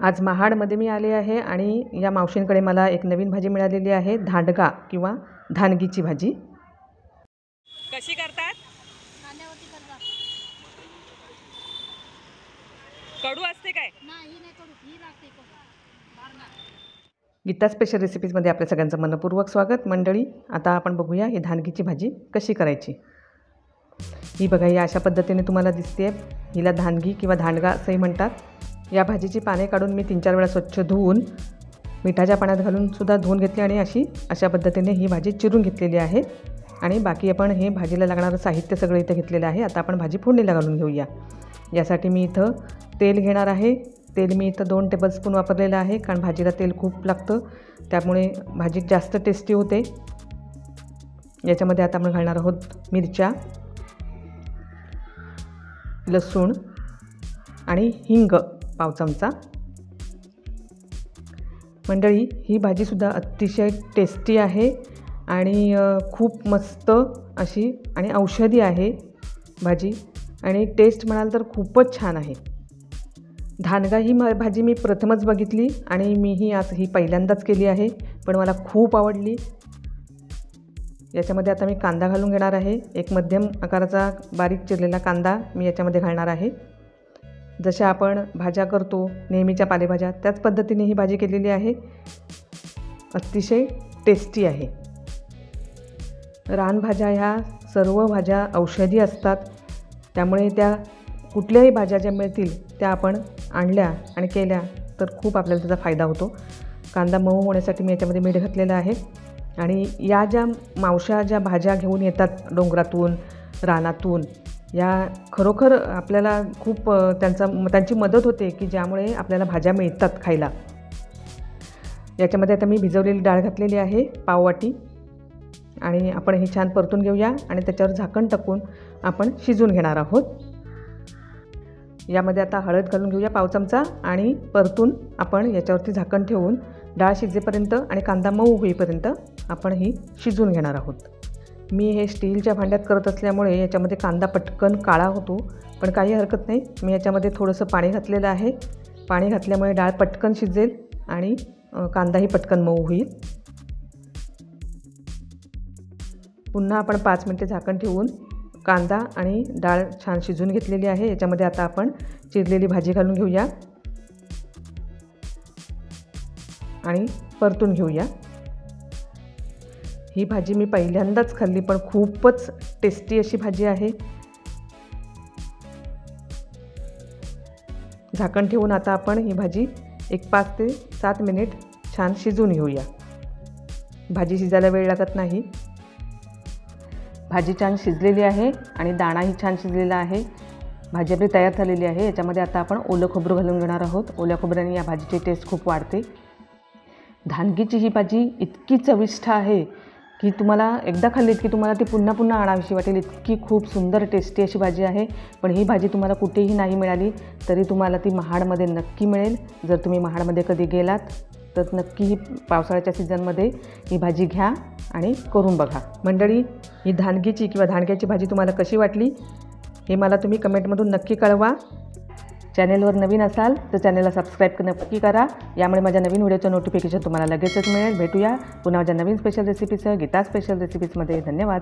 आज महाडमध्ये मी आले आहे आणि या मावशींकडे मला एक नवीन भाजी मिळालेली आहे, धांडगा किंवा धानगीची भाजी। कशी करतात? कांद्यावरती करतात। कडू असते काय? नाही कडू, ही लागते कडू। गीता स्पेशल रेसिपीजमध्ये आपल्या सगळ्यांचं मनपूर्वक स्वागत। मंडळी, आता आपण बघूया ही धानगीची भाजी कशी करायची। ही बघा, ही अशा पद्धतीने तुम्हाला दिसते। हिला धानगी किंवा धांडगा असंही म्हणतात। या भाजीची पाने काढून मी 3-4 वेळा स्वच्छ धुवून मिठाच्या पाण्यात घालून सुद्धा धुवून घेतली आणि अशा पद्धतीने ही भाजी चिरून घेतलेली आहे। आणि बाकी आपण हे भाजीला लागणारं साहित्य सगळं इथं घेतलेलं आहे। आता आपण भाजी फोडणीला घालून घेऊया। यासाठी मी इथं तेल घेणार आहे। तेल मी इथं 2 टेबलस्पून वापरलेलं आहे, कारण भाजीला तेल खूप लागतं, त्यामुळे भाजी जास्त टेस्टी होते। याच्यामध्ये आता आपण घालणार आहोत मिरच्या, लसूण आणि हिंग पाव चमचा। मंडळी, ही भाजीसुद्धा अतिशय टेस्टी आहे आणि खूप मस्त अशी आणि औषधी आहे भाजी, आणि टेस्ट म्हणाल तर खूपच छान आहे। धानगा ही भाजी मी प्रथमच बघितली आणि मीही आज ही पहिल्यांदाच केली आहे, पण मला खूप आवडली। याच्यामध्ये आता मी कांदा घालून घेणार आहे। एक मध्यम आकाराचा बारीक चिरलेला कांदा मी याच्यामध्ये घालणार आहे। जशा आपण भाज्या करतो नेहमीच्या पालेभाज्या, त्याच पद्धतीने ही भाजी केलेली आहे। अतिशय टेस्टी आहे। रानभाज्या ह्या सर्व भाज्या औषधी असतात, त्यामुळे त्या कुठल्याही भाज्या ज्या मिळतील त्या आपण आणल्या आणि केल्या तर खूप आपल्याला त्याचा फायदा होतो। कांदा मऊ होण्यासाठी मी याच्यामध्ये मीठ घातलेलं आहे। आणि या ज्या मावशा ज्या भाज्या घेऊन येतात डोंगरातून, रानातून, या खरोखर आपल्याला खूप त्यांची मदत होते, की ज्यामुळे आपल्याला भाज्या मिळतात खायला। याच्यामध्ये आता मी भिजवलेली डाळ घातलेली आहे पाव वाटी, आणि आपण ही छान परतून घेऊया आणि त्याच्यावर झाकण टाकून आपण शिजून घेणार आहोत। यामध्ये आता हळद घालून घेऊया पाव चमचा आणि परतून आपण याच्यावरती झाकण ठेवून डाळ शिजेपर्यंत आणि कांदा मऊ होईपर्यंत आपण ही शिजून घेणार आहोत। मी हे स्टीलच्या भांड्यात करत असल्यामुळे याच्यामध्ये कांदा पटकन काळा होतो, पण काही हरकत नाही। मी याच्यामध्ये थोडंसं पाणी घातलेलं आहे। पाणी घातल्यामुळे डाळ पटकन शिजेल आणि कांदाही पटकन मऊ होईल। पुन्हा आपण 5 मिनिटे झाकण ठेवून कांदा आणि डाळ छान शिजून घेतलेली आहे। याच्यामध्ये आता आपण चिरलेली भाजी घालून घेऊया आणि परतून घेऊया। ही भाजी मी पहिल्यांदाच खाल्ली, पण खूपच टेस्टी अशी भाजी आहे। झाकण ठेवून आता आपण ही भाजी एक 5 ते 7 मिनिट छान शिजवून घेऊया। भाजी शिजायला वेळ लागत नाही। भाजी छान शिजलेली आहे आणि दाणाही छान शिजलेला आहे। भाजी आपली तयार झालेली आहे। याच्यामध्ये आता आपण ओलं खोबरं घालून घेणार आहोत। ओल्या खोबऱ्याने या भाजीची टेस्ट खूप वाढते। धानगीची ही भाजी इतकी चविष्ट आहे की तुम्हाला एकदा खाल्लीत की तुम्हाला ती पुन्हा पुन्हा आणावीशी वाटेल, इतकी खूप सुंदर टेस्टी अशी भाजी आहे। पण ही भाजी तुम्हाला कुठेही नाही मिळाली तरी तुम्हाला ती महाडमध्ये नक्की मिळेल। जर तुम्ही महाडमध्ये कधी गेलात तर नक्की ही पावसाळ्याच्या सीझनमध्ये ही भाजी घ्या आणि करून बघा। मंडळी, ही धानगीची किंवा धानग्याची भाजी तुम्हाला कशी वाटली हे मला तुम्ही कमेंटमधून नक्की कळवा। चॅनेलवर नवीन असाल तर चॅनेलला सबस्क्राईब नक्की करा, यामुळे माझ्या नवीन व्हिडिओचं नोटिफिकेशन तुम्हाला लगेचच मिळेल। भेटूया पुन्हा माझ्या नवीन स्पेशल रेसिपीसह गीता स्पेशल रेसिपीजमध्ये। धन्यवाद।